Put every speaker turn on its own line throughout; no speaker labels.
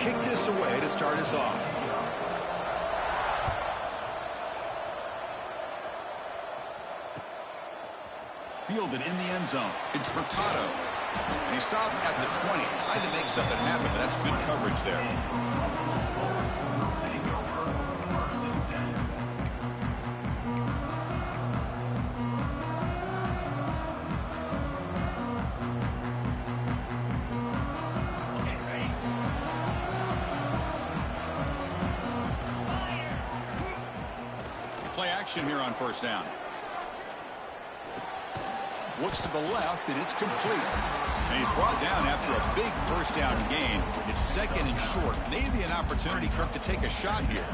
kick this away to start us off. Fielded in the end zone. It's Hurtado. And he stopped at the 20. Tried to make something happen, but that's good coverage there. Play action here on first down. Looks to the left, and it's complete. And he's brought down after a big first down gain. It's second and short. Maybe an opportunity, Kirk, to take a shot here.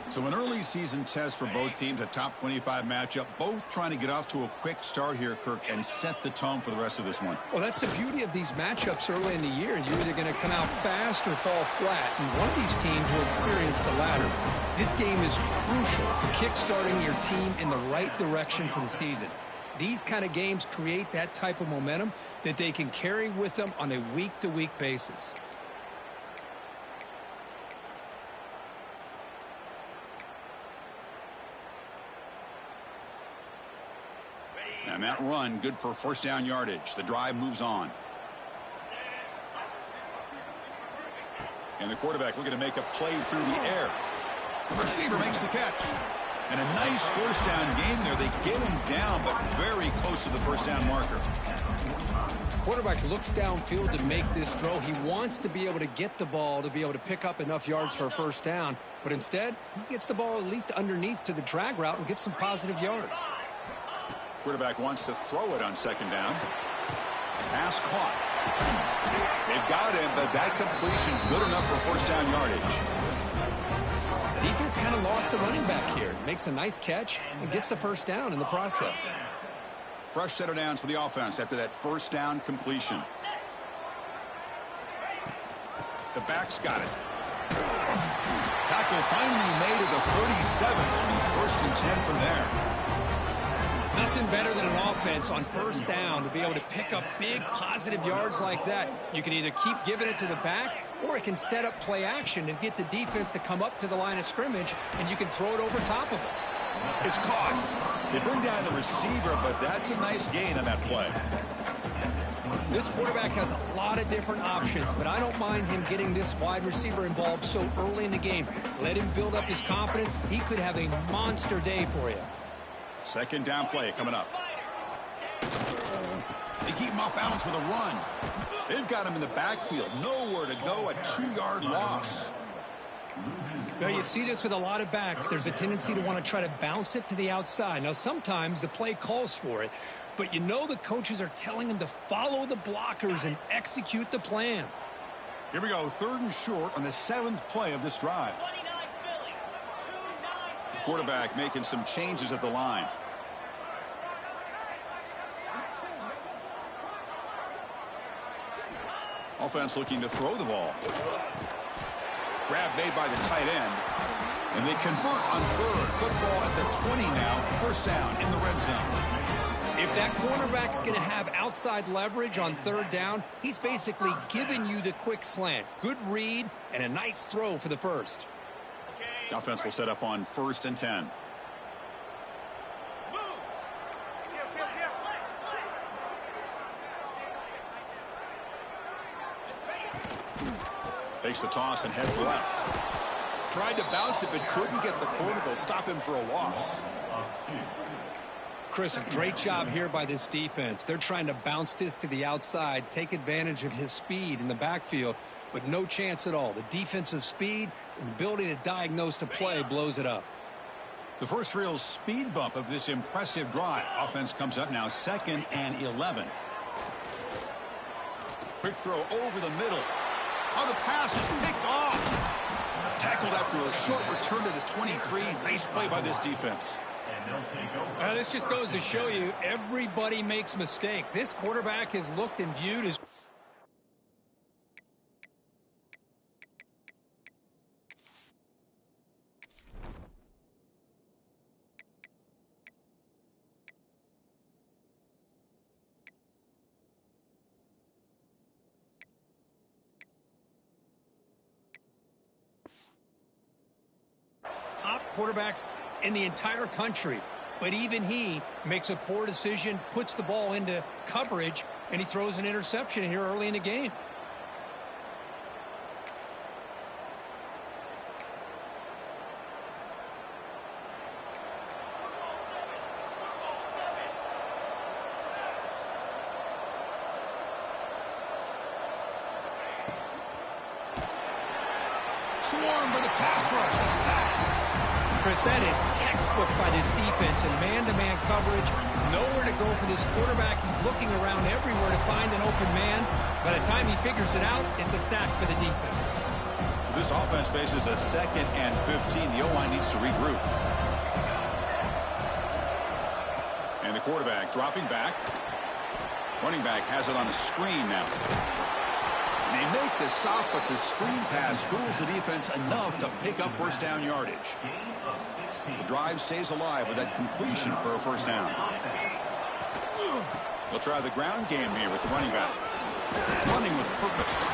So an early season test for both teams, a top 25 matchup. Both trying to get off to a quick start here, Kirk, and set the tone for the rest of this one.
Well, that's the beauty of these matchups early in the year. You're either going to come out fast or fall flat, and one of these teams will experience the latter. This game is crucial, kick-starting your team in the right direction for the season. These kind of games create that type of momentum that they can carry with them on a week-to-week basis.
And that run, good for first down yardage. The drive moves on. And the quarterback looking to make a play through the air. The receiver makes the catch. And a nice first down gain there. They get him down, but very close to the first down marker.
Quarterback looks downfield to make this throw. He wants to be able to get the ball to be able to pick up enough yards for a first down. But instead, he gets the ball at least underneath to the drag route and gets some positive yards.
Quarterback wants to throw it on second down. Pass caught. They've got him, but that completion good enough for first down yardage.
Defense kind of lost the running back here. Makes a nice catch and gets the first down in the process.
Fresh set of downs for the offense after that first down completion. The back's got it. Tackle finally made at the 37. It'll be first and 10 from there.
Nothing better than an offense on first down to be able to pick up big positive yards like that. You can either keep giving it to the back, or it can set up play action and get the defense to come up to the line of scrimmage, and you can throw it over top of it.
It's caught. They bring down the receiver, but that's a nice gain on that play.
This quarterback has a lot of different options, but I don't mind him getting this wide receiver involved so early in the game. Let him build up his confidence. He could have a monster day for you.
Second down play coming up. They keep him off balance with a run. They've got him in the backfield. Nowhere to go. A 2-yard loss.
Now, you see this with a lot of backs. There's a tendency to want to try to bounce it to the outside. Now, sometimes the play calls for it, but you know the coaches are telling them to follow the blockers and execute the plan.
Here we go. Third and short on the 7th play of this drive. The quarterback making some changes at the line. Offense looking to throw the ball. Grab made by the tight end. And they convert on third. Football at the 20 now. First down in the red zone.
If that cornerback's going to have outside leverage on third down, he's basically giving you the quick slant. Good read and a nice throw for the first.
The offense will set up on first and 10. Takes the toss and heads left. Tried to bounce it, but couldn't get the corner. They'll stop him for a loss.
Chris, a great job here by this defense. They're trying to bounce this to the outside, take advantage of his speed in the backfield, but no chance at all. The defensive speed and ability to diagnose the play blows it up.
The first real speed bump of this impressive drive. Offense comes up now 2nd and 11. Quick throw over the middle. Oh, the pass is picked off. Tackled after a short return to the 23. Nice play by this defense.
This just goes to show you everybody makes mistakes. This quarterback has looked and viewed as quarterbacks in the entire country. But even he makes a poor decision, puts the ball into coverage, and he throws an interception here early in the game.
Swarmed by the pass rush. A sack.
Chris, that is textbook by this defense and man-to-man coverage. Nowhere to go for this quarterback. He's looking around everywhere to find an open man. By the time he figures it out, it's a sack for the defense.
This offense faces a 2nd and 15. The O-line needs to regroup. And the quarterback dropping back. Running back has it on a screen now. They make the stop, but the screen pass fools the defense enough to pick up first down yardage. The drive stays alive with that completion for a first down. They'll try the ground game here with the running back. Running with purpose.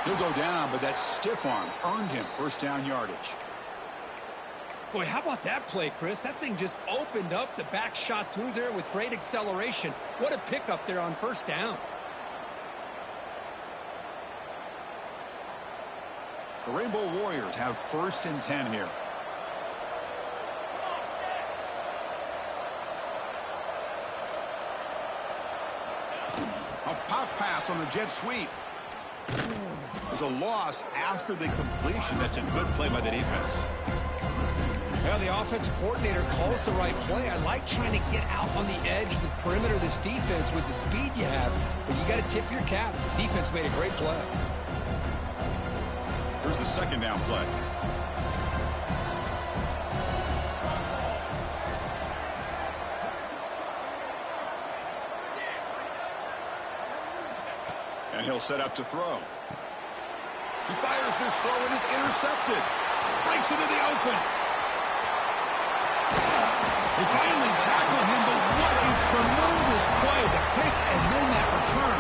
He'll go down, but that stiff arm earned him first down yardage.
Boy, how about that play, Chris? That thing just opened up the back shot through there with great acceleration. What a pickup there on first down.
The Rainbow Warriors have 1st and 10 here. A pop pass on the jet sweep. There's a loss after the completion. That's a good play by the defense.
Well, the offensive coordinator calls the right play. I like trying to get out on the edge of the perimeter of this defense with the speed you have, but you got to tip your cap. The defense made a great play.
Here's the 2nd down play. And he'll set up to throw. He fires this throw and it's intercepted. Breaks into the open. They finally tackle him, but what a tremendous play. The pick and then that return.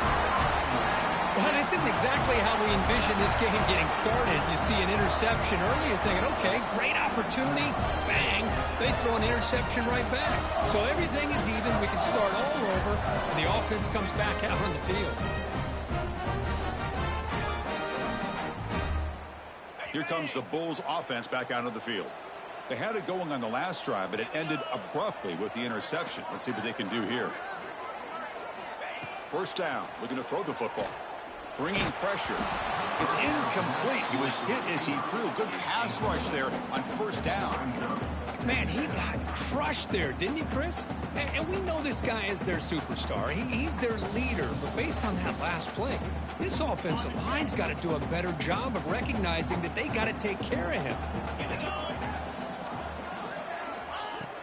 Well, this isn't exactly how we envision this game getting started. You see an interception early, you're thinking, okay, great opportunity, bang, they throw an interception right back. So everything is even, we can start all over, and the offense comes back out on the field.
Here comes the Bulls offense back out of the field. They had it going on the last drive, but it ended abruptly with the interception. Let's see what they can do here. First down, looking to throw the football. Bringing pressure. It's incomplete. He was hit as he threw. Good pass rush there on first down.
Man, he got crushed there, didn't he, Chris? And we know this guy is their superstar. He's their leader. But based on that last play, this offensive line's got to do a better job of recognizing that they got to take care of him.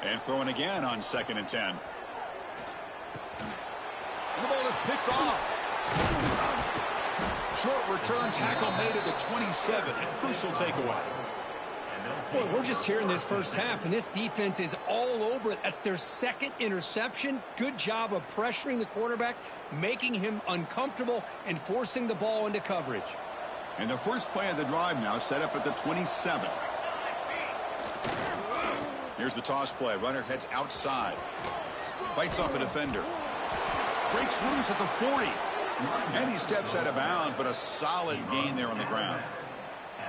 And throwing again on 2nd and 10. And the ball is picked off. Short return tackle made at the 27. A crucial takeaway.
Boy, we're just here in this first half, and this defense is all over it. That's their 2nd interception. Good job of pressuring the quarterback, making him uncomfortable, and forcing the ball into coverage.
And the first play of the drive now set up at the 27. Here's the toss play. Runner heads outside. Bites off a defender. Breaks loose at the 40. And he steps out of bounds, but a solid gain there on the ground.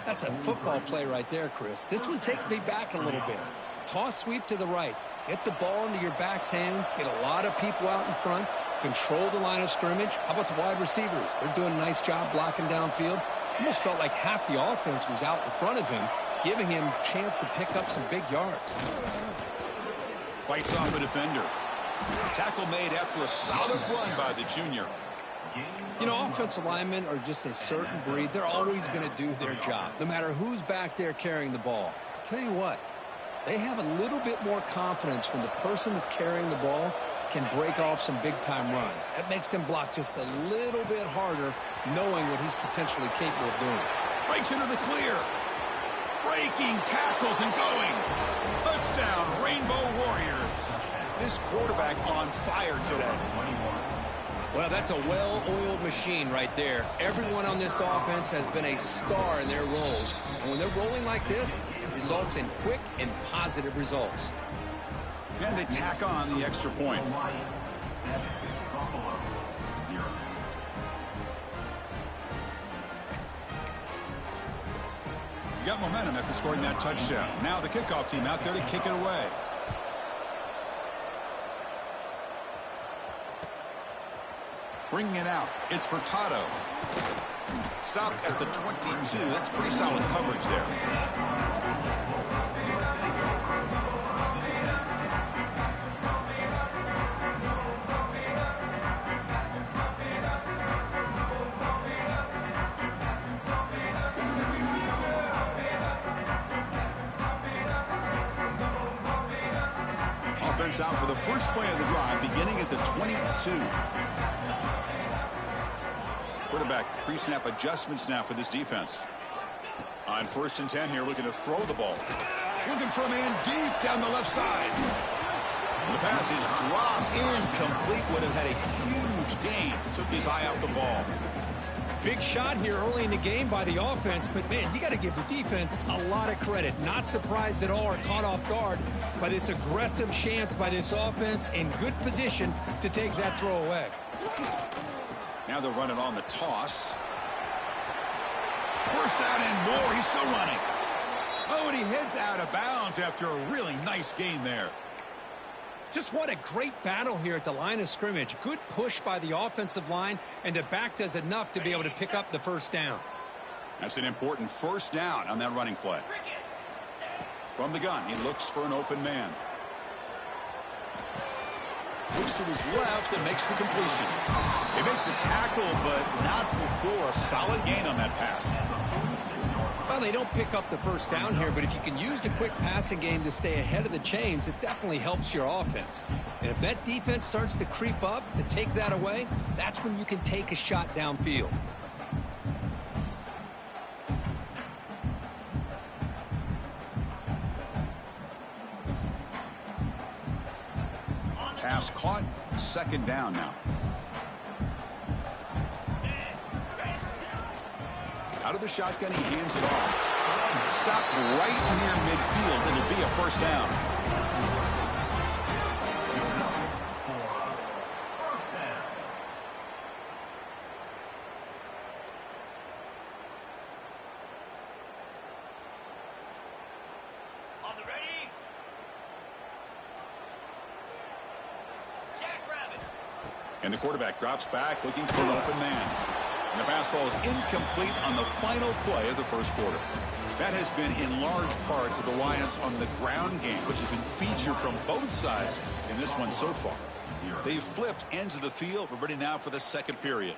That's a football play right there, Chris. This one takes me back a little bit. Toss sweep to the right. Get the ball into your back's hands. Get a lot of people out in front. Control the line of scrimmage. How about the wide receivers? They're doing a nice job blocking downfield. Almost felt like half the offense was out in front of him, giving him a chance to pick up some big yards.
Fights off a defender. Tackle made after a solid run by the junior.
You know, offensive linemen are just a certain breed. They're always going to do their job, no matter who's back there carrying the ball. I'll tell you what, they have a little bit more confidence when the person that's carrying the ball can break off some big-time runs. That makes him block just a little bit harder, knowing what he's potentially capable of doing.
Breaks into the clear. Breaking tackles and going. Touchdown, Rainbow Warriors. This quarterback on fire today.
Well, that's a well-oiled machine right there. Everyone on this offense has been a star in their roles. And when they're rolling like this, it results in quick and positive results.
And they tack on the extra point. You got momentum after scoring that touchdown. Now the kickoff team out there to kick it away. Bringing it out, it's Hurtado. Stopped at the 22. That's pretty solid coverage there. Offense out for the first play of the drive, beginning at the 22. Quarterback pre-snap adjustments now for this defense. On 1st and 10 here, looking to throw the ball. Looking for a man deep down the left side. The pass is dropped, incomplete. Would have had a huge gain. Took his eye off the ball.
Big shot here early in the game by the offense, but man, you got to give the defense a lot of credit. Not surprised at all or caught off guard by this aggressive chance by this offense, in good position to take that throw away.
Now they'll run it on the toss. First down and more. He's still running. Oh, and he heads out of bounds after a really nice gain there.
Just what a great battle here at the line of scrimmage. Good push by the offensive line, and the back does enough to be able to pick up the first down.
That's an important first down on that running play. From the gun, he looks for an open man. Looks to his left and makes the completion. They make the tackle, but not before a solid gain on that pass.
Well, they don't pick up the first down here, but if you can use the quick passing game to stay ahead of the chains, it definitely helps your offense. And if that defense starts to creep up to take that away, that's when you can take a shot downfield.
Pass caught, 2nd down now. Out of the shotgun, he hands it off. Stopped right near midfield. It'll be a first down.
On the ready. Jackrabbit.
And the quarterback drops back, looking for an open man. And the pass falls incomplete on the final play of the first quarter. That has been in large part the reliance on the ground game, which has been featured from both sides in this one so far. They've flipped ends of the field. We're ready now for the second period.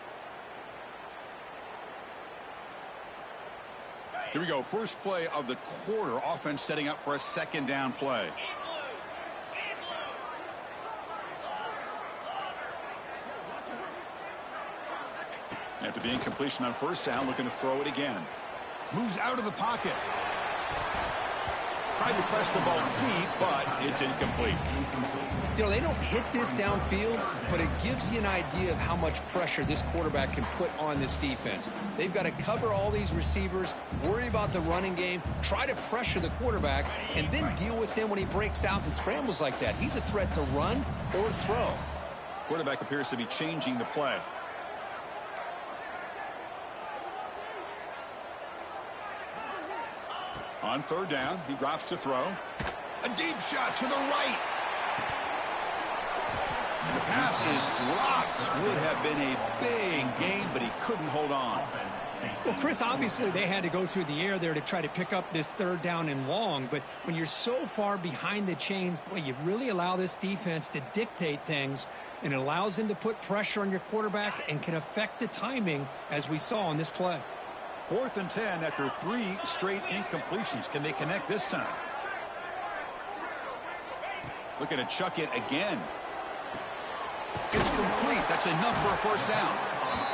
Here we go. First play of the quarter. Offense setting up for a 2nd down play. After the incompletion on first down, looking to throw it again. Moves out of the pocket. Tried to press the ball deep, but it's incomplete.
You know, they don't hit this downfield, but it gives you an idea of how much pressure this quarterback can put on this defense. They've got to cover all these receivers, worry about the running game, try to pressure the quarterback, and then deal with him when he breaks out and scrambles like that. He's a threat to run or throw.
Quarterback appears to be changing the play. On 3rd down, he drops to throw. A deep shot to the right. And the pass is dropped. Would have been a big gain, but he couldn't hold on.
Well, Chris, obviously they had to go through the air there to try to pick up this 3rd down and long, but when you're so far behind the chains, boy, you really allow this defense to dictate things, and it allows them to put pressure on your quarterback and can affect the timing, as we saw on this play.
4th and 10 after 3 straight incompletions. Can they connect this time? Looking to chuck it again. It's complete. That's enough for a first down.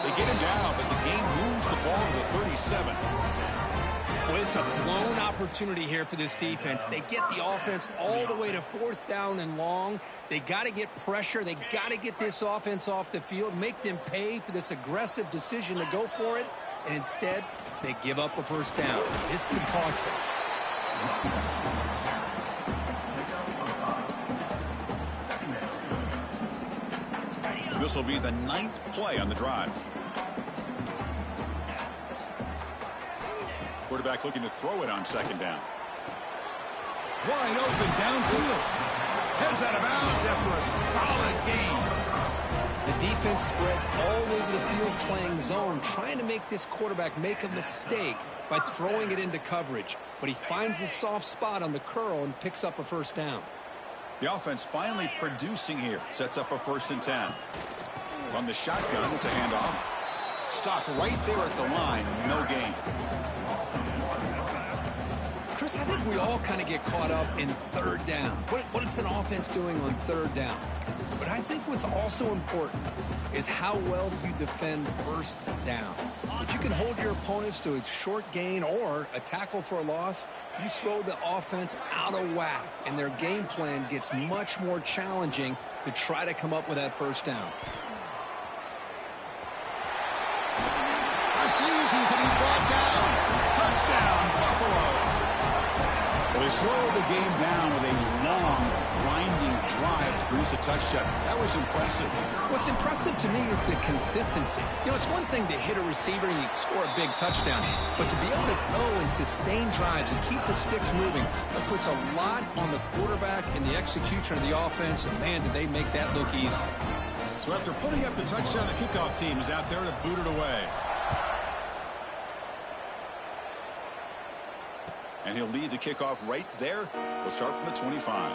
They get him down, but the game moves the ball to the 37.
Well, it's a blown opportunity here for this defense. They get the offense all the way to 4th down and long. They got to get pressure. They got to get this offense off the field, make them pay for this aggressive decision to go for it. And instead, they give up a 1st down. This could cost them.
This will be the 9th play on the drive. Quarterback looking to throw it on 2nd down. Wide open downfield. Heads out of bounds after a solid gain.
The defense spreads all over the field playing zone, trying to make this quarterback make a mistake by throwing it into coverage. But he finds the soft spot on the curl and picks up a 1st down.
The offense finally producing here. Sets up a 1st and 10. From the shotgun, it's a handoff. Stopped right there at the line. No gain.
Chris, I think we all kind of get caught up in 3rd down. What is an offense doing on 3rd down? But I think what's also important is how well you defend 1st down. If you can hold your opponents to a short gain or a tackle for a loss, you throw the offense out of whack, and their game plan gets much more challenging to try to come up with that 1st down.
Refusing to be brought down. Touchdown, Buffalo. Well, they slowed the game down with a long, grinding drive to produce a touchdown. That was impressive.
What's impressive to me is the consistency. You know, it's one thing to hit a receiver and you score a big touchdown, but to be able to go and sustain drives and keep the sticks moving, that puts a lot on the quarterback and the execution of the offense, and man, did they make that look easy.
So after putting up the touchdown, the kickoff team is out there to boot it away. And he'll lead the kickoff right there. He'll start from the 25.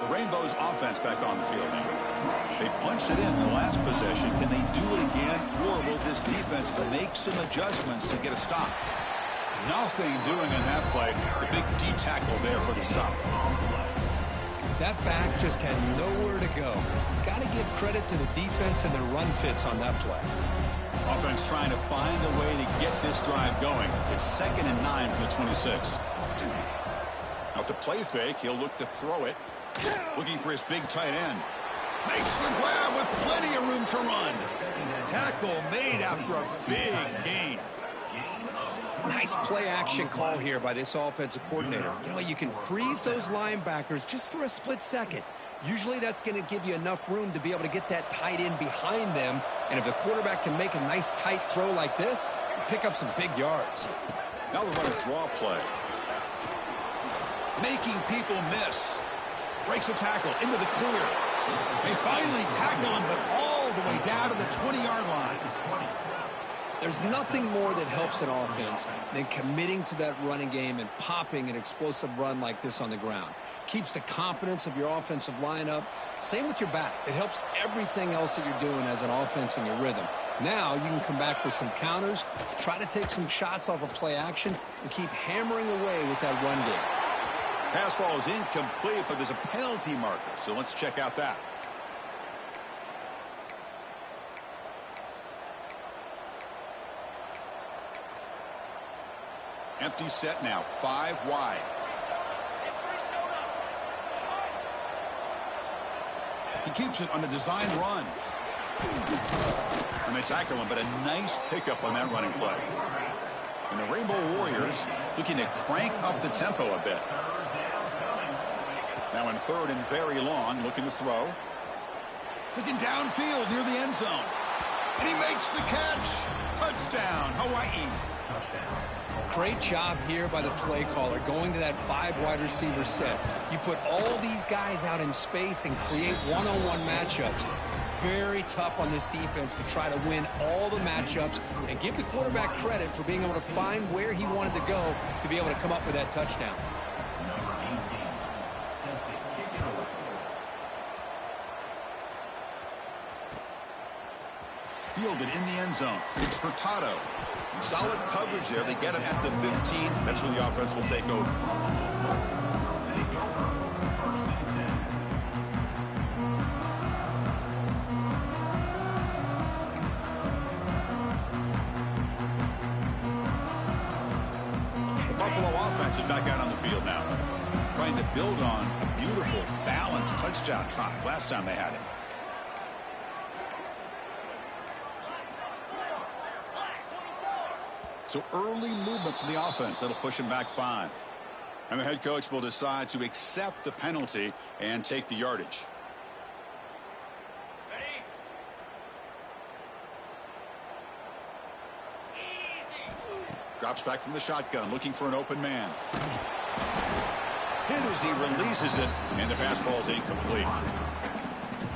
The Rainbows offense back on the field now. They punched it in the last possession. Can they do it again, or will this defense make some adjustments to get a stop? Nothing doing in that play. The big D tackle there for the stop.
That back just had nowhere to go. Got to give credit to the defense and their run fits on that play.
Offense trying to find a way to get this drive going. It's 2nd and 9 from the 26. Off the play fake, he'll look to throw it. Looking for his big tight end. Makes the grab with plenty of room to run. Tackle made after a big gain.
Nice play action call here by this offensive coordinator. You know, you can freeze those linebackers just for a split second. Usually that's going to give you enough room to be able to get that tight end behind them. And if the quarterback can make a nice tight throw like this, pick up some big yards.
Now we run a draw play. Making people miss. Breaks a tackle into the clear. They finally tackle him, but all the way down to the 20-yard line.
There's nothing more that helps an offense than committing to that running game and popping an explosive run like this on the ground. Keeps the confidence of your offensive lineup. Same with your back. It helps everything else that you're doing as an offense in your rhythm. Now you can come back with some counters, try to take some shots off of play action, and keep hammering away with that run game.
Pass ball is incomplete, but there's a penalty marker, so let's check out that. Empty set now, 5 wide. He keeps it on a design run. And they tackle him, but a nice pickup on that running play. And the Rainbow Warriors looking to crank up the tempo a bit. Now in 3rd and very long, looking to throw. Looking downfield near the end zone. And he makes the catch. Touchdown, Hawaii.
Great job here by the play caller, going to that 5 wide receiver set. You put all these guys out in space and create one-on-one matchups. It's very tough on this defense to try to win all the matchups and give the quarterback credit for being able to find where he wanted to go to be able to come up with that touchdown.
Fielded in the end zone. It's Hurtado. Solid coverage there. They get him at the 15. That's where the offense will take over. Buffalo offense is back out on the field now, trying to build on a beautiful, balanced touchdown drive last time they had it. So early movement from the offense. That'll push him back 5. And the head coach will decide to accept the penalty and take the yardage.
Ready? Easy.
Drops back from the shotgun, looking for an open man. Hit as he releases it, and the pass ball is incomplete.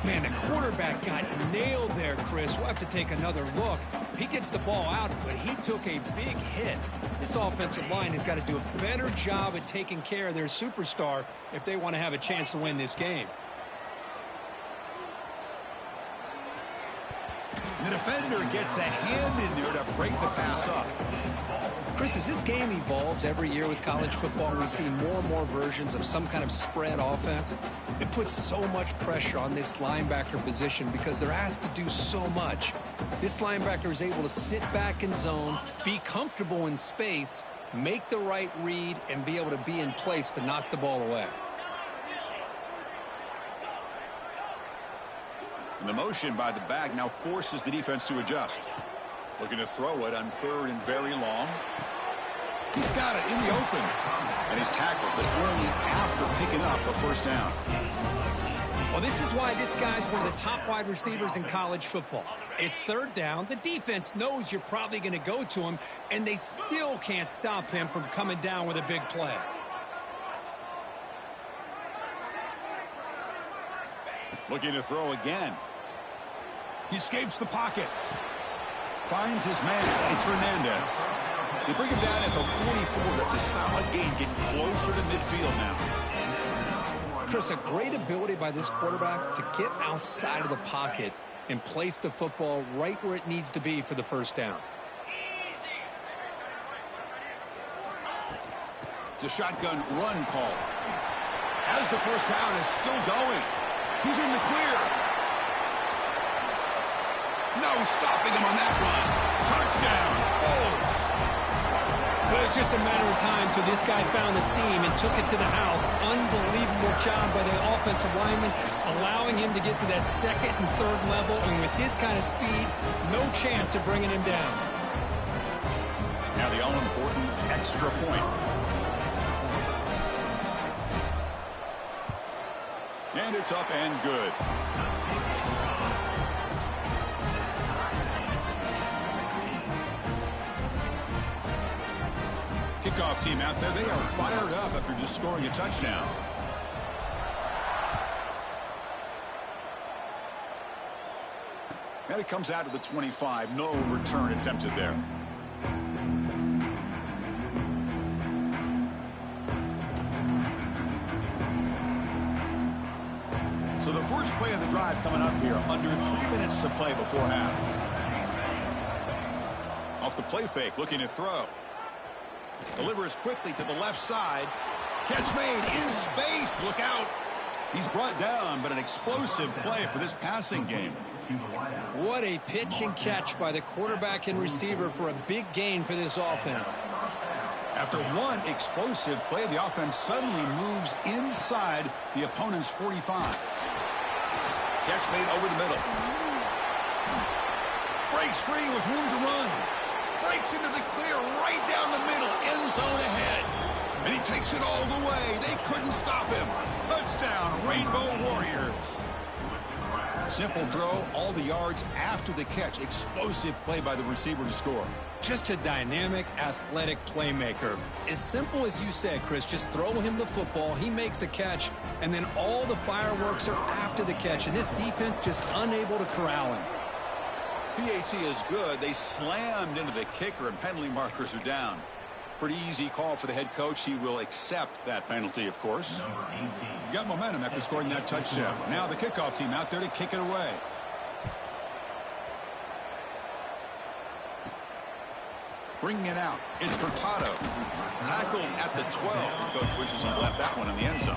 Man, the quarterback got nailed there, Chris. We'll have to take another look. He gets the ball out, but he took a big hit. This offensive line has got to do a better job at taking care of their superstar if they want to have a chance to win this game.
The defender gets a hand in there to break the pass up.
Chris, as this game evolves every year with college football, we see more and more versions of some kind of spread offense. It puts so much pressure on this linebacker position because they're asked to do so much. This linebacker is able to sit back in zone, be comfortable in space, make the right read, and be able to be in place to knock the ball away.
And the motion by the back now forces the defense to adjust. Looking to throw it on 3rd and very long. He's got it in the open. And he's tackled, but only after picking up a first down.
Well, this is why this guy's one of the top wide receivers in college football. It's 3rd down. The defense knows you're probably going to go to him, and they still can't stop him from coming down with a big play.
Looking to throw again. He escapes the pocket. Finds his man. It's Hernandez. They bring him down at the 44. That's a solid gain, getting closer to midfield now.
Chris, a great ability by this quarterback to get outside of the pocket and place the football right where it needs to be for the first down.
It's a shotgun run call. As the first down is still going. He's in the clear. No stopping him on that run. Touchdown, Bulls.
But it's just a matter of time till this guy found the seam and took it to the house. Unbelievable job by the offensive lineman, allowing him to get to that 2nd and 3rd level. And with his kind of speed, no chance of bringing him down.
Now the all-important extra point. And it's up and good. Kickoff team out there, they are fired up after just scoring a touchdown. And it comes out to the 25. No return attempted there. So the first play of the drive coming up here, under 3 minutes to play before half. Off the play fake, looking to throw. Delivers quickly to the left side. Catch made in space. Look out. He's brought down, but an explosive play for this passing game.
What a pitch and catch by the quarterback and receiver for a big gain for this offense.
After one explosive play, the offense suddenly moves inside the opponent's 45. Catch made over the middle. Breaks free with room to run. Breaks into the clear right down the middle. End zone ahead. And he takes it all the way. They couldn't stop him. Touchdown, Rainbow Warriors. Simple throw, all the yards after the catch. Explosive play by the receiver to score.
Just a dynamic, athletic playmaker. As simple as you said, Chris, just throw him the football, he makes a catch, and then all the fireworks are after the catch, and this defense just unable to corral him.
PAT is good. They slammed into the kicker, and penalty markers are down. Pretty easy call for the head coach. He will accept that penalty, of course. Got momentum after scoring that touchdown. Now the kickoff team out there to kick it away. Bringing it out. It's Hurtado. Tackled at the 12. The coach wishes he left that one in the end zone.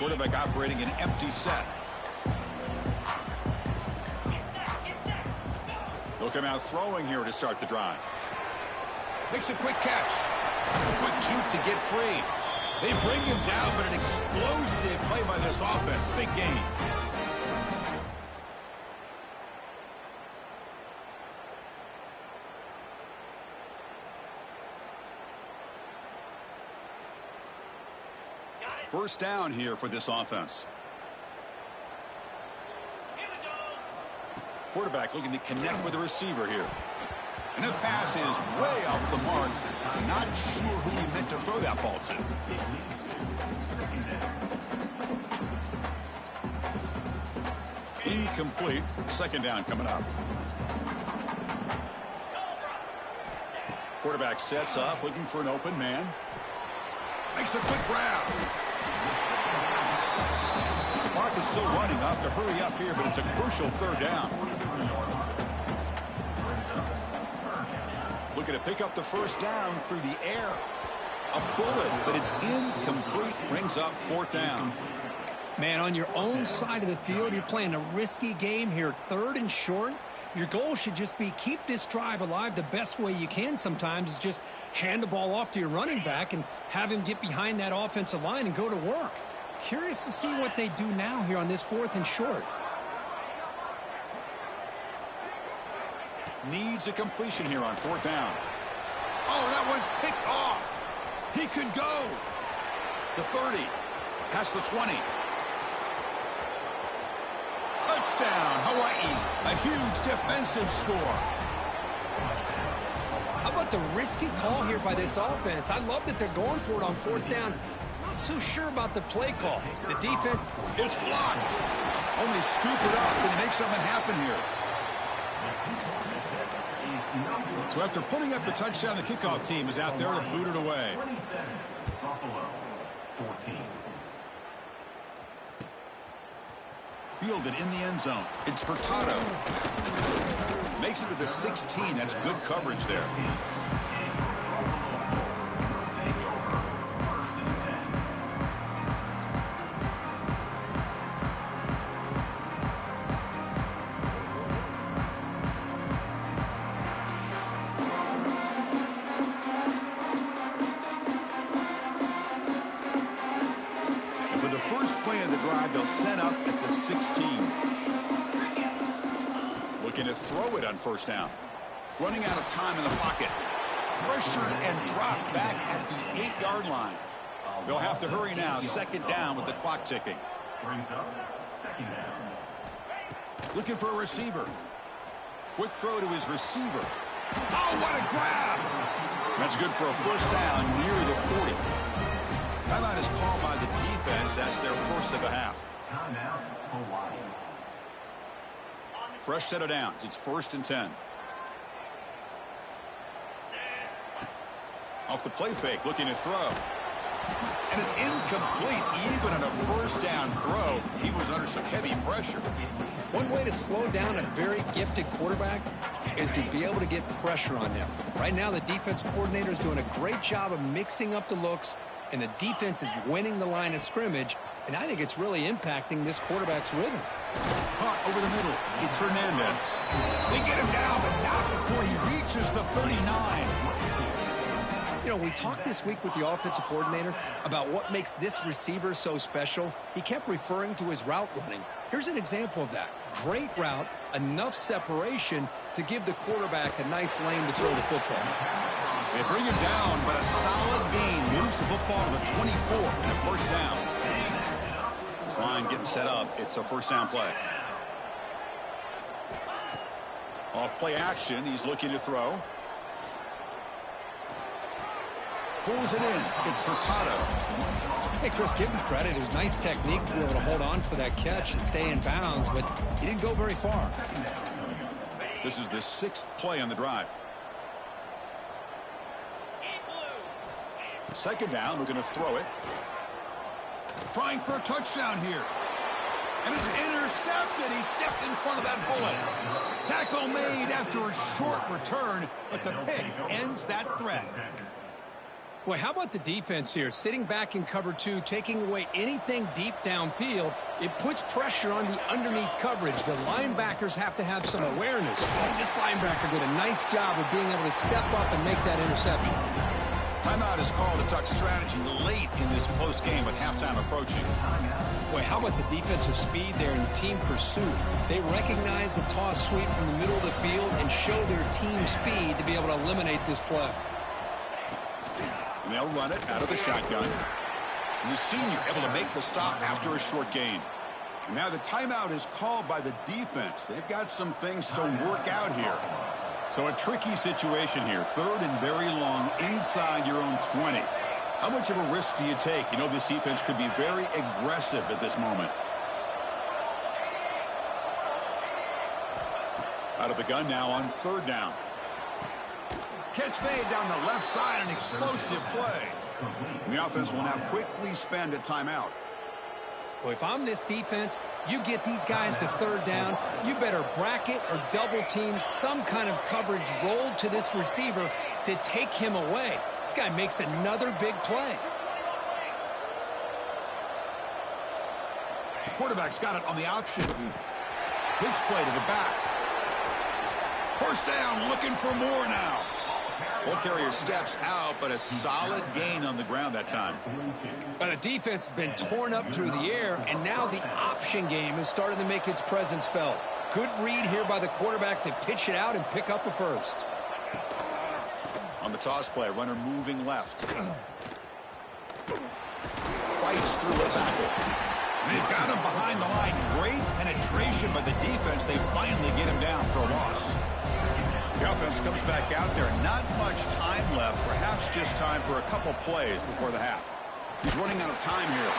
Quarterback operating an empty set. They'll come out throwing here to start the drive. Makes a quick catch. Quick juke to get free. They bring him down, but an explosive play by this offense. Big gain. First down here for this offense. Quarterback looking to connect with the receiver here. And the pass is way off the mark. Not sure who he meant to throw that ball to. Incomplete. Second down coming up. Quarterback sets up, looking for an open man. Makes a quick grab. The clock is still running. I'll have to hurry up here, but it's a crucial third down. Looking to pick up the first down through the air. A bullet, but it's incomplete. Brings up fourth down.
Man, on your own side of the field, you're playing a risky game here. Third and short. Your goal should just be keep this drive alive the best way you can sometimes is just hand the ball off to your running back and have him get behind that offensive line and go to work. Curious to see what they do now here on this fourth and short.
Needs a completion here on fourth down. Oh, that one's picked off. He could go to 30, past the 20. Touchdown, Hawaii. A huge defensive score.
How about the risky call here by this offense? I love that they're going for it on fourth down. Not so sure about the play call. The defense,
it's blocked. Only scoop it up and make something happen here. So after putting up the touchdown, the kickoff team is out there to boot it away.
Buffalo, 14.
Fielded in the end zone. It's Furtado. Makes it to the 16. That's good coverage there. For the first play of the drive, they'll set up at the 16. Looking to throw it on first down. Running out of time in the pocket. Pressured and dropped back at the 8-yard line. They'll have to hurry now. Second down with the clock ticking.
Brings up second down.
Looking for a receiver. Quick throw to his receiver. Oh, what a grab! That's good for a first down near the 40. Timeout is called by the defense. That's their first of the half.
Timeout, Hawaii.
Fresh set of downs. It's 1st and 10. Off the play fake, looking to throw. And it's incomplete. Even on a first down throw, he was under some heavy pressure.
one way to slow down a very gifted quarterback is to be able to get pressure on him. Right now, the defense coordinator is doing a great job of mixing up the looks, and the defense is winning the line of scrimmage, and I think it's really impacting this quarterback's rhythm.
Caught over the middle. It's Hernandez. They get him down, but not before he reaches the 39.
You know, we talked this week with the offensive coordinator about what makes this receiver so special. He kept referring to his route running. Here's an example of that. Great route, enough separation to give the quarterback a nice lane to throw the football.
They bring him down, but a solid gain moves the football to the 24 and a first down. This line getting set up. It's a first down play. Off play action. He's looking to throw. Pulls it in. It's Furtado.
Hey, Chris, give him credit. It was nice technique to be able to hold on for that catch and stay in bounds, but he didn't go very far.
This is the 6th play on the drive. Second down, we're going to throw it. Trying for a touchdown here. And it's intercepted. He stepped in front of that bullet. Tackle made after a short return, but the pick ends that threat.
Well, how about the defense here? Sitting back in cover two, taking away anything deep downfield, it puts pressure on the underneath coverage. The linebackers have to have some awareness. This linebacker did a nice job of being able to step up and make that interception.
Timeout is called to duck strategy late in this close game with halftime approaching.
Boy, how about the defensive speed there in team pursuit? They recognize the toss sweep from the middle of the field and show their team speed to be able to eliminate this play.
And they'll run it out of the shotgun. And the senior able to make the stop after a short gain. And now the timeout is called by the defense. They've got some things to work out here. So a tricky situation here. 3rd and very long inside your own 20. How much of a risk do you take? You know this defense could be very aggressive at this moment. Out of the gun now on 3rd down. Catch made down the left side, an explosive play. And the offense will now quickly spend a timeout.
Well, if I'm this defense, you get these guys to 3rd down, you better bracket or double team some kind of coverage rolled to this receiver to take him away. This guy makes another big play.
The quarterback's got it on the option. Pitch play to the back. 1st down, looking for more now. Ball carrier steps out, but a solid gain on the ground that time.
But the defense has been torn up through the air, and now the option game is starting to make its presence felt. Good read here by the quarterback to pitch it out and pick up a 1st.
On the toss play, runner moving left. Fights through a tackle. They've got him behind the line. Great penetration by the defense. They finally get him down for a loss. The offense comes back out there. Not much time left. Perhaps just time for a couple plays before the half. He's running out of time here.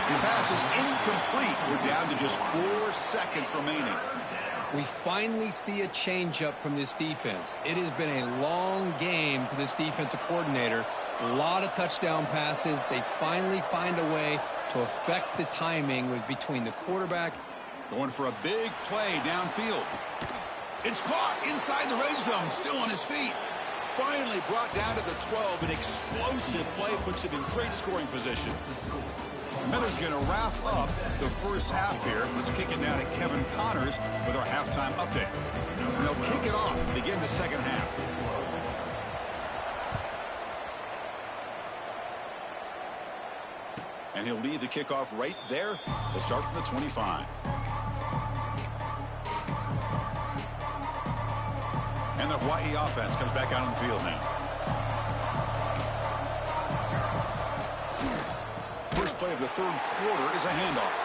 And the pass is incomplete. We're down to just 4 seconds remaining.
We finally see a changeup from this defense. It has been a long game for this defensive coordinator. A lot of touchdown passes. They finally find a way to affect the timing between the quarterback.
Going for a big play downfield. It's caught inside the red zone, still on his feet. Finally brought down to the 12. An explosive play puts him in great scoring position. Miller's going to wrap up the 1st half here. Let's kick it down to Kevin Connors with our halftime update. And they'll kick it off to begin the 2nd half. And he'll lead the kickoff right there. They'll start from the 25. And the Hawaii offense comes back out on the field now. First play of the 3rd quarter is a handoff.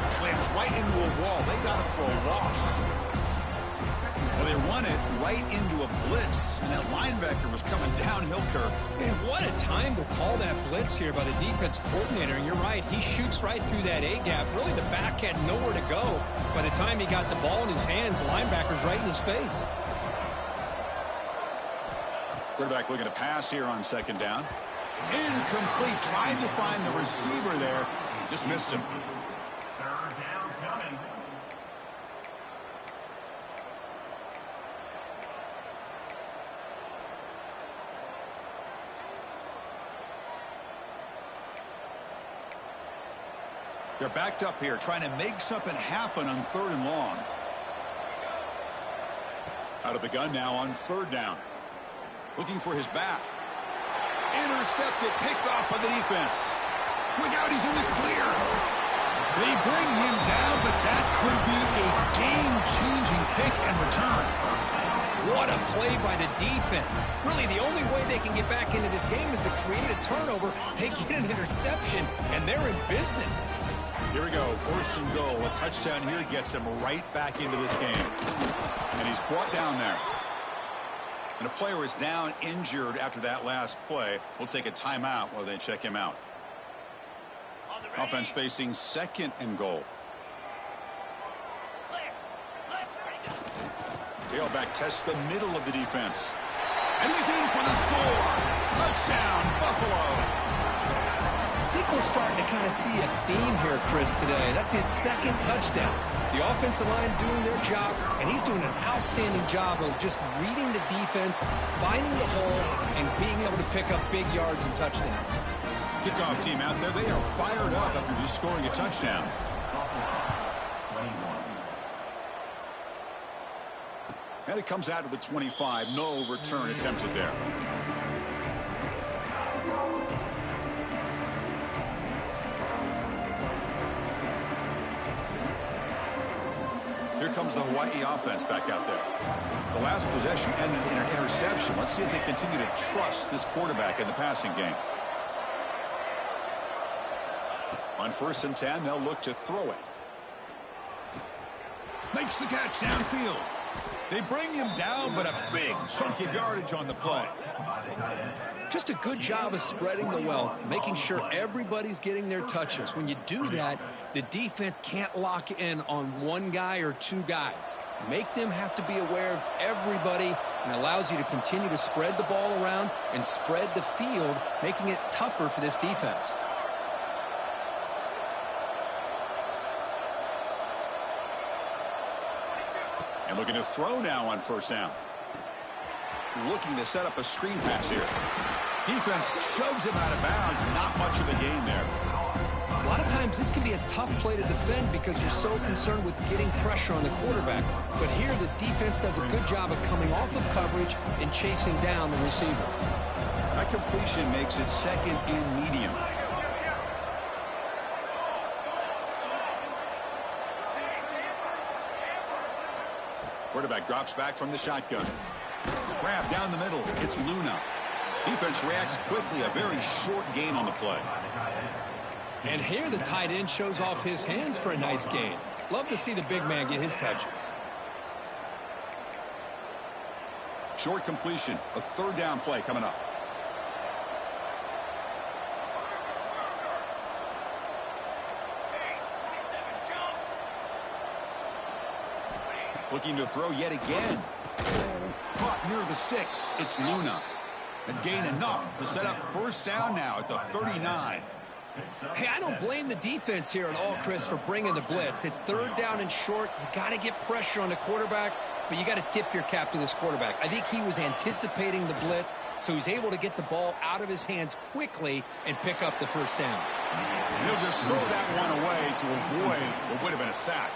Slams right into a wall. They got him for a loss. Well, they run it right into a blitz, and that linebacker was coming downhill curve.
Man, what a time to call that blitz here by the defense coordinator. And you're right, he shoots right through that A-gap. Really, the back had nowhere to go. By the time he got the ball in his hands, the linebacker's right in his face.
Quarterback looking to pass here on 2nd down. Incomplete. Trying to find the receiver there. Just missed him.
3rd down coming.
They're backed up here, trying to make something happen on 3rd and long. Out of the gun now on 3rd down. Looking for his back. Intercepted, picked off by the defense. Look out, he's in the clear. They bring him down, but that could be a game-changing pick and return.
What a play by the defense. Really, the only way they can get back into this game is to create a turnover. They get an interception, and they're in business.
Here we go, 1st and goal. A touchdown here gets him right back into this game. And he's brought down there. And a player is down injured after that last play. We'll take a timeout while they check him out. Offense facing 2nd and goal. Tailback tests the middle of the defense. And he's in for the score. Touchdown, Buffalo.
I think we're starting to kind of see a theme here, Chris, today. That's his 2nd touchdown. The offensive line doing their job, and he's doing an outstanding job of just reading the defense, finding the hole, and being able to pick up big yards and touchdowns.
Kickoff team out there, they are fired up after just scoring a touchdown. And it comes out to the 25. No return attempted there. Here comes the Hawaii offense back out there. The last possession ended in an interception. Let's see if they continue to trust this quarterback in the passing game. On 1st and 10, they'll look to throw it. Makes the catch downfield. They bring him down, but a big chunk of yardage on the play.
Just a good job of spreading the wealth, making sure everybody's getting their touches. When you do that, the defense can't lock in on one guy or two guys. Make them have to be aware of everybody, and allows you to continue to spread the ball around and spread the field, making it tougher for this defense.
And looking to throw now on 1st down. Looking to set up a screen pass here. Defense shoves him out of bounds. Not much of a gain there.
A lot of times this can be a tough play to defend because you're so concerned with getting pressure on the quarterback. But here the defense does a good job of coming off of coverage and chasing down the receiver.
That completion makes it 2nd and medium. Quarterback drops back from the shotgun. Grab down the middle. It's Luna. Defense reacts quickly. A very short gain on the play.
And here the tight end shows off his hands for a nice gain. Love to see the big man get his touches.
Short completion. A 3rd down play coming up. Looking to throw yet again. Caught near the sticks. It's Luna. And gain enough to set up 1st down now at the 39.
Hey, I don't blame the defense here at all, Chris, for bringing the blitz. It's 3rd down and short. You got to get pressure on the quarterback, but you got to tip your cap to this quarterback. I think he was anticipating the blitz, so he's able to get the ball out of his hands quickly and pick up the 1st down.
He'll just throw that one away to avoid what would have been a sack.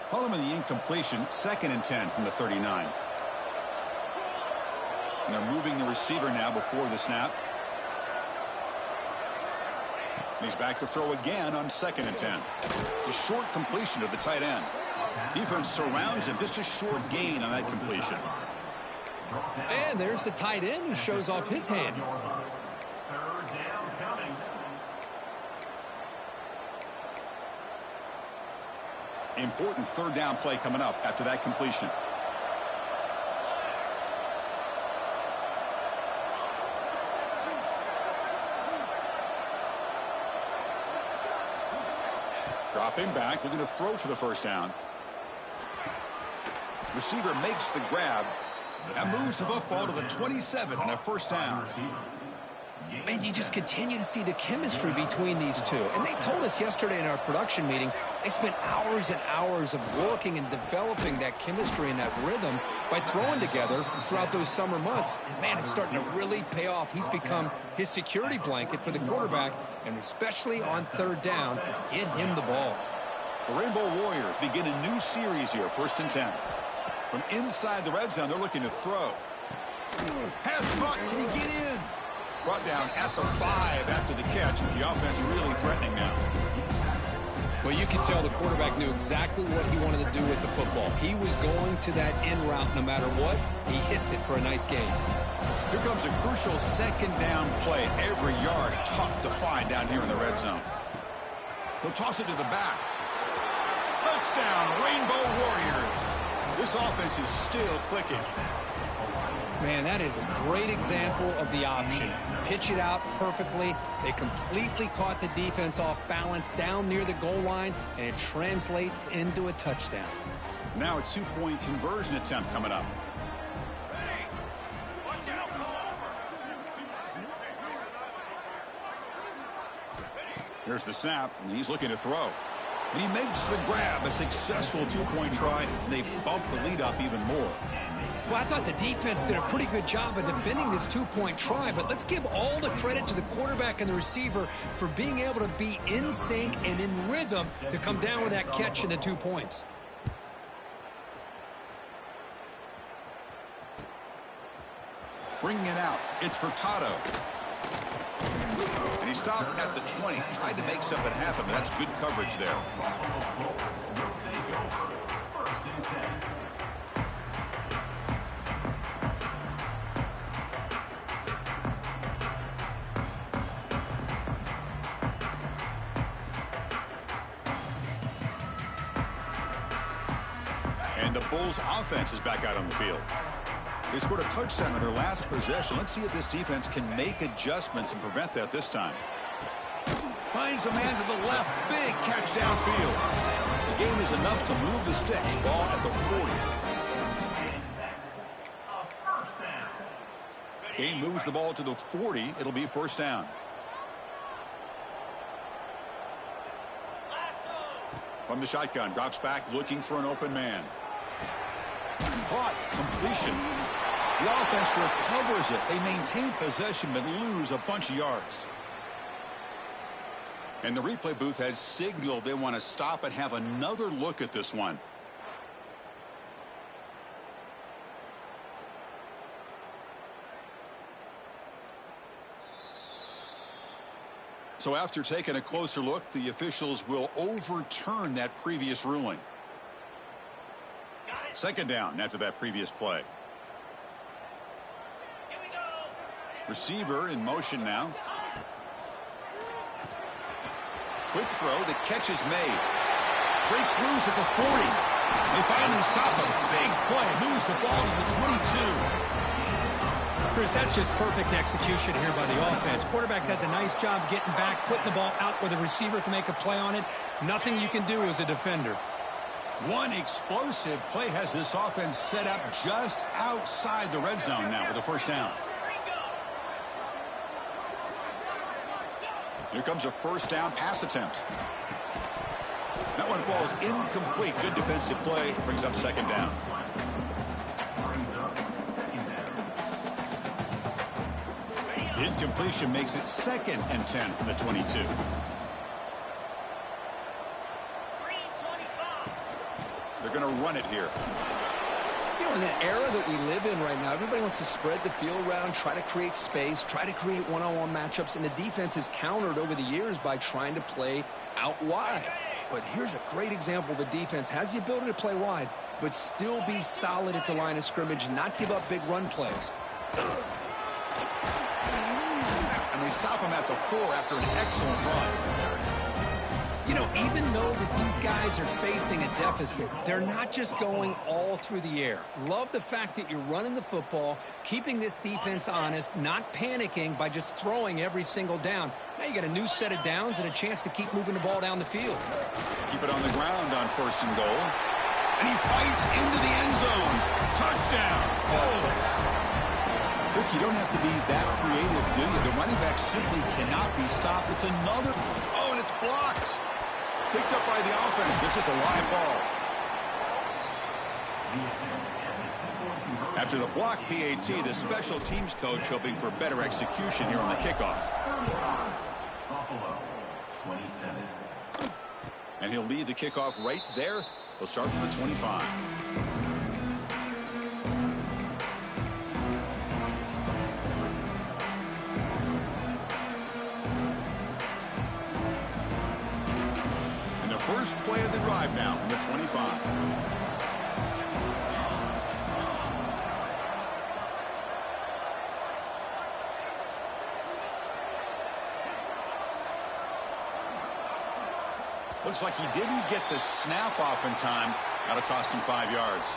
Holloman the incompletion, 2nd and 10 from the 39. And they're moving the receiver now before the snap. And he's back to throw again on 2nd and 10. It's a short completion to the tight end. Defense surrounds him, just a short gain on that completion.
And there's the tight end who shows off his hands.
3rd down coming.
Important 3rd down play coming up after that completion. Dropping back, looking to throw for the 1st down. Receiver makes the grab and moves the football to the 27 and a 1st down.
And you just continue to see the chemistry between these two. And they told us yesterday in our production meeting, they spent hours and hours of working and developing that chemistry and that rhythm by throwing together throughout those summer months. And, man, it's starting to really pay off. He's become his security blanket for the quarterback, and especially on 3rd down, get him the ball.
The Rainbow Warriors begin a new series here, 1st and 10. From inside the red zone, they're looking to throw. Pass caught. Can he get in? Brought down at the 5 after the catch. The offense really threatening now.
Well, you can tell the quarterback knew exactly what he wanted to do with the football. He was going to that in route no matter what. He hits it for a nice gain.
Here comes a crucial 2nd down play. Every yard tough to find down here in the red zone. He'll toss it to the back. Touchdown, Rainbow Warriors. This offense is still clicking.
Man, that is a great example of the option. Pitch it out perfectly. They completely caught the defense off balance down near the goal line, and it translates into a touchdown.
Now a 2-point conversion attempt coming up. Here's the snap, and he's looking to throw. And he makes the grab, a successful two-point try, and they bump the lead up even more.
Well, I thought the defense did a pretty good job of defending this two-point try, but let's give all the credit to the quarterback and the receiver for being able to be in sync and in rhythm to come down with that catch and the 2 points.
Bringing it out, it's Hurtado. And he stopped at the 20, tried to make something happen, but that's good coverage there. And the Bulls offense is back out on the field. They scored a touchdown on their last possession. Let's see if this defense can make adjustments and prevent that this time. Finds a man to the left. Big catch downfield. The game is enough to move the sticks. Ball at the 40. Game moves the ball to the 40. It'll be first down. From the shotgun. Drops back looking for an open man. Caught. Completion. The offense recovers it. They maintain possession but lose a bunch of yards. And the replay booth has signaled they want to stop and have another look at this one. So after taking a closer look, the officials will overturn that previous ruling. Second down after that previous play. Receiver in motion now. Quick throw. The catch is made. Breaks loose at the 40. They finally stop him. Big play. Moves the ball to the 22.
Chris, that's just perfect execution here by the offense. Quarterback does a nice job getting back, putting the ball out where the receiver can make a play on it. Nothing you can do as a defender.
One explosive play has this offense set up just outside the red zone now with a first down. Here comes a first down pass attempt. That one falls incomplete. Good defensive play. Brings up second down. The incompletion makes it 2nd and 10 from the 22. They're going to run it here.
You know, in the era that we live in right now, everybody wants to spread the field around, try to create space, try to create one-on-one matchups, and the defense is countered over the years by trying to play out wide. But here's a great example. The defense has the ability to play wide, but still be solid at the line of scrimmage, not give up big run plays.
And they stop him at the 4 after an excellent run.
You know, even though that these guys are facing a deficit, they're not just going all through the air. Love the fact that you're running the football, keeping this defense honest, not panicking by just throwing every single down. Now you got a new set of downs and a chance to keep moving the ball down the field.
Keep it on the ground on 1st and goal. And he fights into the end zone. Touchdown. Bulls. Kirk, you don't have to be that creative, do you? The running back simply cannot be stopped. It's another. Oh, and it's blocked. Picked up by the offense. This is a live ball. After the block PAT, the special teams coach hoping for better execution here on the kickoff.
Buffalo, 27.
And he'll lead the kickoff right there. He'll start from the 25. First play of the drive now from the 25. Looks like he didn't get the snap off in time. That'll cost him 5 yards.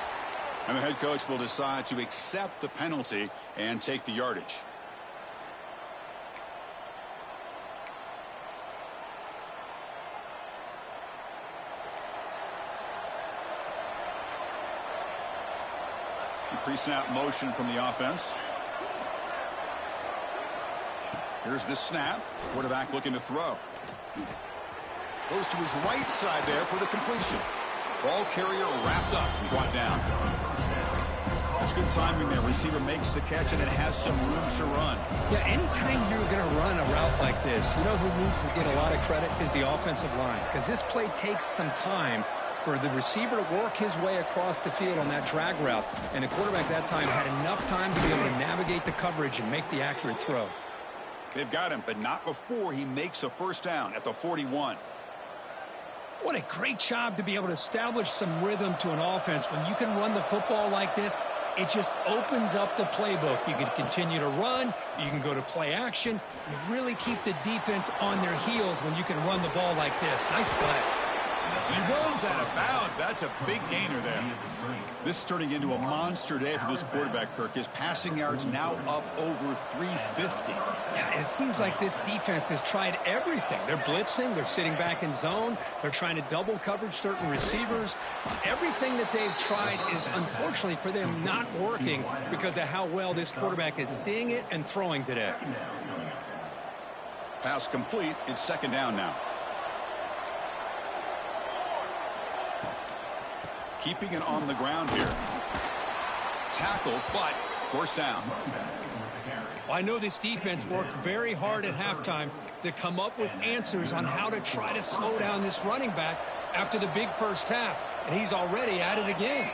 And the head coach will decide to accept the penalty and take the yardage. Pre-snap motion from the offense. Here's the snap. Quarterback looking to throw. Goes to his right side there for the completion. Ball carrier wrapped up and brought down. That's good timing there. Receiver makes the catch and it has some room to run.
Yeah, anytime you're going to run a route like this, you know who needs to get a lot of credit is the offensive line, because this play takes some time for the receiver to work his way across the field on that drag route, and the quarterback that time had enough time to be able to navigate the coverage and make the accurate throw.
They've got him, but not before he makes a first down at the 41.
What a great job to be able to establish some rhythm to an offense. When you can run the football like this, it just opens up the playbook. You can continue to run. You can go to play action. You really keep the defense on their heels when you can run the ball like this. Nice play.
He runs out of bounds. That's a big gainer there. This is turning into a monster day for this quarterback, Kirk. His passing yards now up over 350.
Yeah, and it seems like this defense has tried everything. They're blitzing. They're sitting back in zone. They're trying to double coverage certain receivers. Everything that they've tried is, unfortunately for them, not working because of how well this quarterback is seeing it and throwing today.
Pass complete. It's second down now. Keeping it on the ground here. Tackle, but first down.
Well, I know this defense worked very hard at halftime to come up with answers on how to try to slow down this running back after the big first half, and he's already at it again.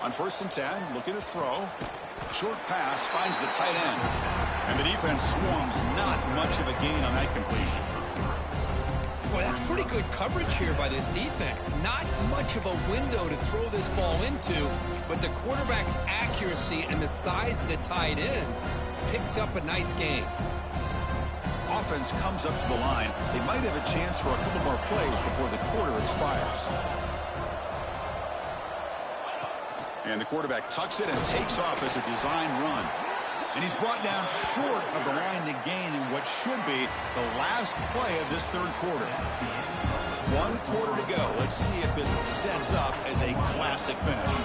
On 1st and 10, looking to throw. Short pass finds the tight end. And the defense swarms, not much of a gain on that completion.
Boy, that's pretty good coverage here by this defense. Not much of a window to throw this ball into, but the quarterback's accuracy and the size of the tight end picks up a nice gain.
Offense comes up to the line. They might have a chance for a couple more plays before the quarter expires. And the quarterback tucks it and takes off as a design run. And he's brought down short of the line to gain in what should be the last play of this third quarter. 1 quarter to go. Let's see if this sets up as a classic finish.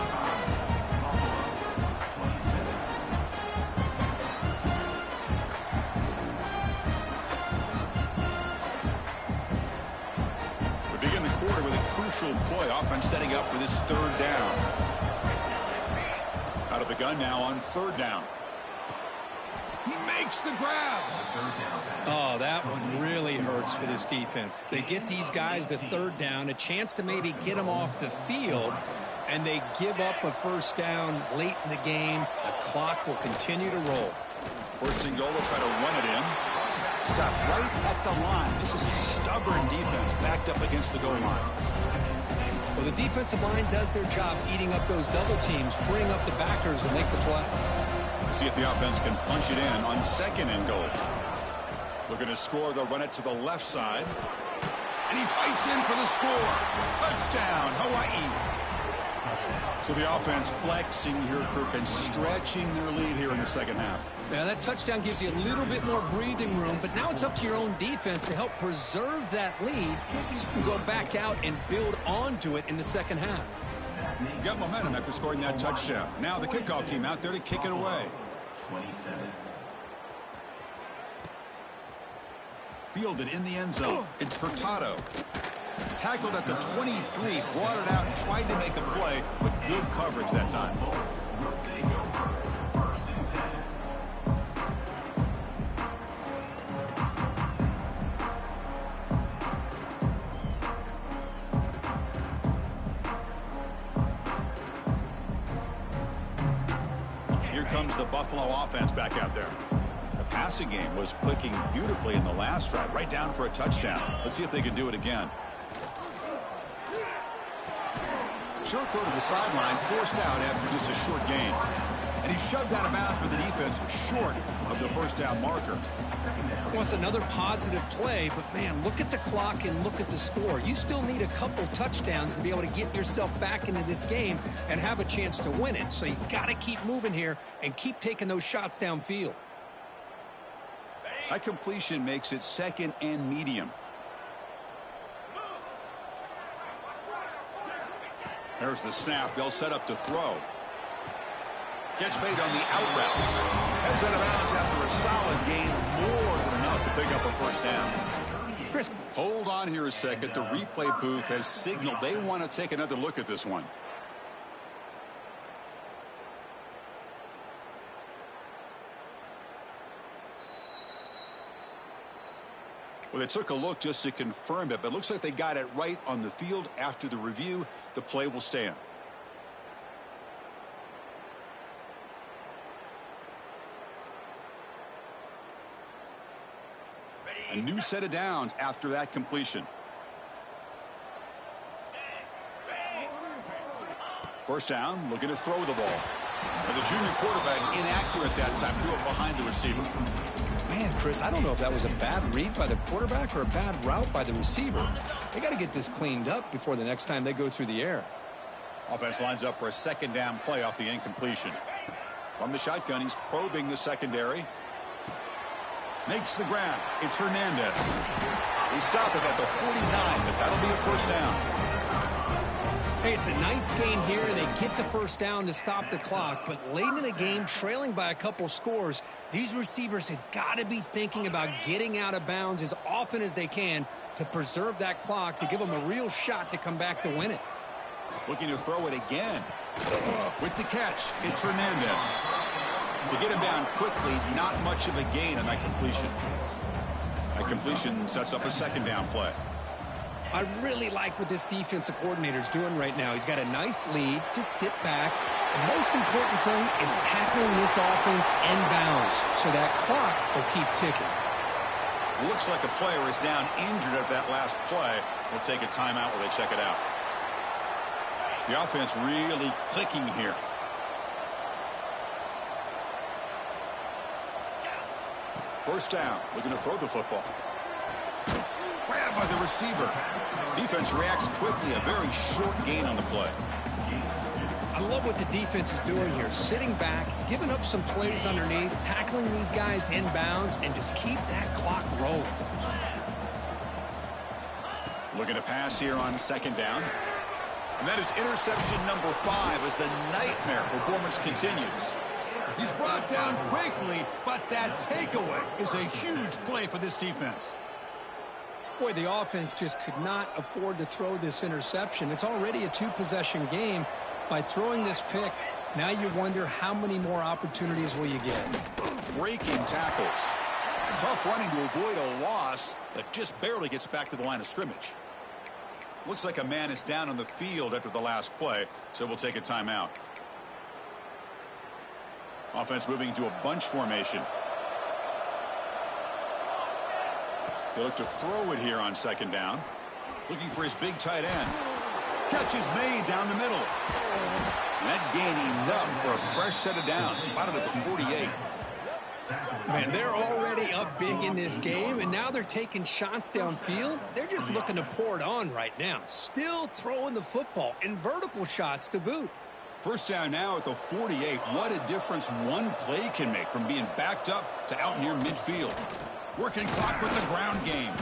We begin the quarter with a crucial play. Offense setting up for this third down. Out of the gun now on third down. He makes the grab.
Oh, that one really hurts for this defense. They get these guys to third down, a chance to maybe get them off the field, and they give up a first down late in the game. The clock will continue to roll.
1st and goal, they'll try to run it in. Stop right at the line. This is a stubborn defense backed up against the goal line.
Well, the defensive line does their job eating up those double teams, freeing up the backers to make the play.
See if the offense can punch it in on 2nd and goal. Looking to score, they'll run it to the left side. And he fights in for the score. Touchdown, Hawaii. So the offense flexing here, Kirk, and stretching their lead here in the second half.
Now, that touchdown gives you a little bit more breathing room, but now it's up to your own defense to help preserve that lead so you can go back out and build onto it in the second half.
Got momentum after scoring that touchdown. Now the kickoff team out there to kick it away.
27.
Fielded in the end zone. It's Hurtado. Tackled at the 23, brought it out and tried to make a play, but good coverage that time. Here comes the Buffalo offense back out there. The passing game was clicking beautifully in the last drive, right down for a touchdown. Let's see if they can do it again. Short throw to the sideline, forced out after just a short gain. And he shoved out of bounds with the defense short of the first down marker.
Well, it's another positive play, but man, look at the clock and look at the score. You still need a couple touchdowns to be able to get yourself back into this game and have a chance to win it. So you got to keep moving here and keep taking those shots downfield.
That completion makes it 2nd and medium. There's the snap. They'll set up to throw. Catch made on the out route. Heads out of bounds after a solid gain. More than enough to pick up a first down.
Chris.
Hold on here a second. The replay booth has signaled they want to take another look at this one. Well, they took a look just to confirm it, but it looks like they got it right on the field. After the review, the play will stand. A new set of downs after that completion. First down, looking to throw the ball. And the junior quarterback inaccurate that time, threw it behind the receiver.
Man, Chris, I don't know if that was a bad read by the quarterback or a bad route by the receiver. They got to get this cleaned up before the next time they go through the air.
Offense lines up for a second down play off the incompletion. From the shotgun, he's probing the secondary. Makes the grab. It's Hernandez. He stopped it at the 49, but that'll be a first down.
Hey, it's a nice gain here, and they get the first down to stop the clock. But late in the game, trailing by a couple scores, these receivers have got to be thinking about getting out of bounds as often as they can to preserve that clock, to give them a real shot to come back to win it.
Looking to throw it again. With the catch, it's Hernandez. To get him down quickly, not much of a gain on that completion. That completion sets up a second down play.
I really like what this defensive coordinator is doing right now. He's got a nice lead. Just sit back. The most important thing is tackling this offense in bounds so that clock will keep ticking.
Looks like a player is down injured at that last play. We'll take a timeout while they check it out. The offense really clicking here. First down, looking to throw the football. Grabbed by the receiver. Defense reacts quickly, a very short gain on the play.
I love what the defense is doing here. Sitting back, giving up some plays underneath, tackling these guys in bounds, and just keep that clock rolling.
Looking to pass here on second down. And that is interception number 5 as the nightmare performance continues. He's brought down quickly, but that takeaway is a huge play for this defense.
Boy, the offense just could not afford to throw this interception. It's already a 2-possession game. By throwing this pick, now you wonder how many more opportunities will you get.
Breaking tackles. Tough running to avoid a loss that just barely gets back to the line of scrimmage. Looks like a man is down on the field after the last play, so we'll take a timeout. Offense moving into a bunch formation. They look to throw it here on second down. Looking for his big tight end. Catch is made down the middle. And that gain enough for a fresh set of downs. Spotted at the 48.
Man, they're already up big in this game, and now they're taking shots downfield. They're just looking to pour it on right now. Still throwing the football, and vertical shots to boot.
First down now at the 48. What a difference one play can make from being backed up to out near midfield. Working clock with the ground game.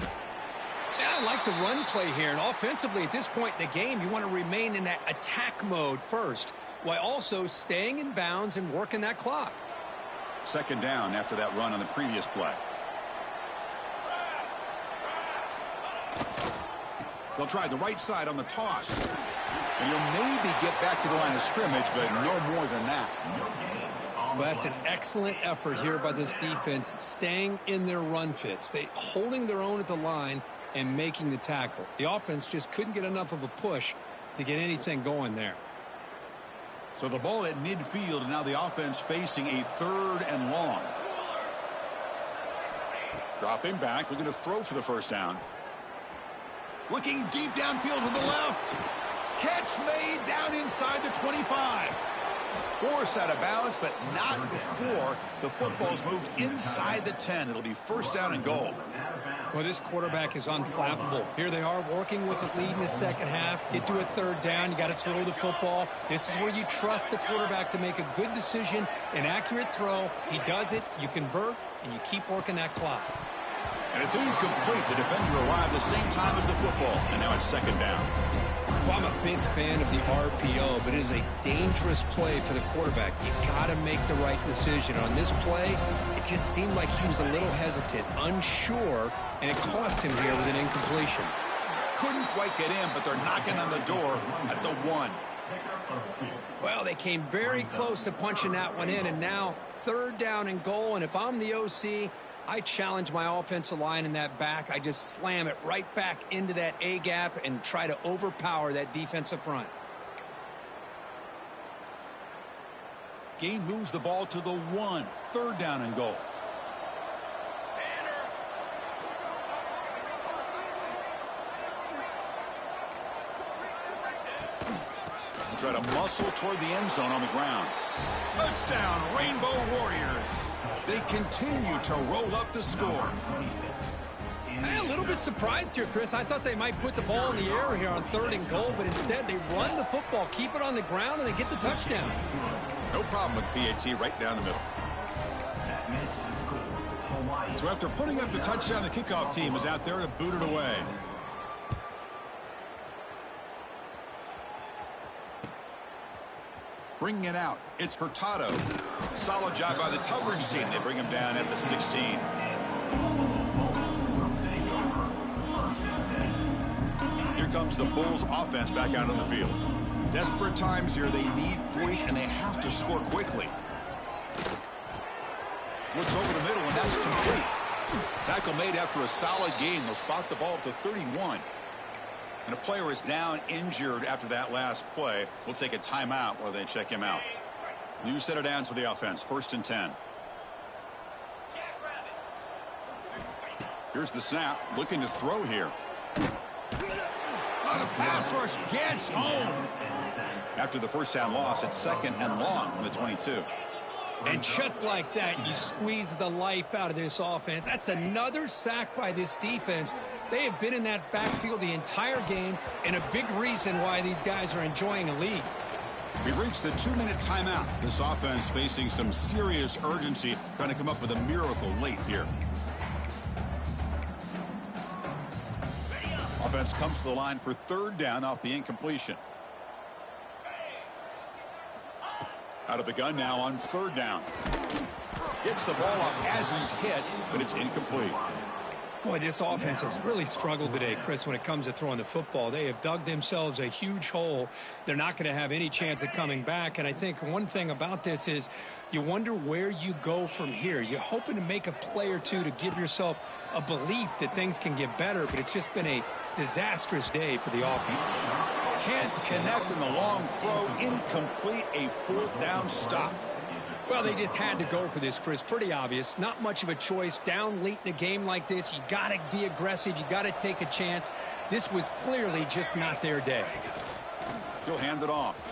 Yeah, I like the run play here, and offensively at this point in the game, you want to remain in that attack mode first, while also staying in bounds and working that clock.
Second down after that run on the previous play. They'll try the right side on the toss. And he'll maybe get back to the line of scrimmage, but no more than that.
Well, that's an excellent effort here by this defense, staying in their run fits. They holding their own at the line and making the tackle. The offense just couldn't get enough of a push to get anything going there.
So the ball at midfield, and now the offense facing a 3rd and long. Dropping back, looking to throw for the first down. Looking deep downfield to the left. Catch made down inside the 25. Forced out of bounds, but not before the football's moved inside the 10. It'll be first down and goal.
Well, this quarterback is unflappable. Here they are working with a lead in the second half. Get to a 3rd down. You got to throw the football. This is where you trust the quarterback to make a good decision, an accurate throw. He does it. You convert, and you keep working that clock.
And it's incomplete. The defender arrived the same time as the football, and now it's second down.
Well, I'm a big fan of the RPO, but it is a dangerous play for the quarterback. You got to make the right decision. On this play, it just seemed like he was a little hesitant, unsure, and it cost him here with an incompletion.
couldn't quite get in, but they're knocking on the door at the 1.
Well, they came very close to punching that one in, and now 3rd down and goal. And if I'm the OC, I challenge my offensive line in that back. I just slam it right back into that A-gap and try to overpower that defensive front.
Game moves the ball to the 1. 3rd down and goal. Try to muscle toward the end zone on the ground. Touchdown, Rainbow Warriors. They continue to roll up the score.
A little bit surprised here, Chris. I thought they might put the ball in the air here on 3rd and goal, but instead they run the football, keep it on the ground, and they get the touchdown.
No problem with PAT right down the middle. So after putting up the touchdown, the kickoff team is out there to boot it away. Bringing it out, it's Hurtado. Solid job by the coverage team. They bring him down at the 16. Here comes the Bulls offense back out on the field. Desperate times here. They need points, and they have to score quickly. Looks over the middle, and that's complete. Tackle made after a solid gain. They'll spot the ball at the 31. And a player is down injured after that last play. We'll take a timeout while they check him out. New set of downs for the offense. 1st and 10. Here's the snap. Looking to throw here. Oh, the pass rush gets home. After the first down loss, it's 2nd and long from the 22.
And just like that, you squeeze the life out of this offense. That's another sack by this defense. They have been in that backfield the entire game, and a big reason why these guys are enjoying a lead.
We've reached the 2-minute timeout. This offense facing some serious urgency, trying to come up with a miracle late here. Offense comes to the line for 3rd down off the incompletion. Out of the gun now on 3rd down. Gets the ball off as he's hit, but it's incomplete.
Boy, this offense has really struggled today, Chris, when it comes to throwing the football. They have dug themselves a huge hole. They're not going to have any chance of coming back. And I think one thing about this is you wonder where you go from here. You're hoping to make a play or two to give yourself a belief that things can get better, but it's just been a disastrous day for the offense.
Can't connect in the long throw. Incomplete. A 4th down stop.
Well, they just had to go for this, Chris. Pretty obvious. Not much of a choice. Down late in the game like this, you got to be aggressive. You got to take a chance. This was clearly just not their day.
He'll hand it off.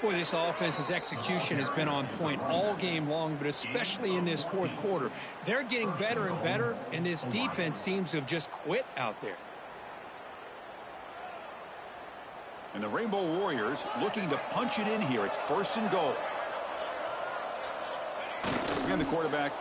Boy, this offense's execution has been on point all game long, but especially in this 4th quarter. They're getting better and better, and this defense seems to have just quit out there.
And the Rainbow Warriors looking to punch it in here. It's 1st and goal. And the quarterback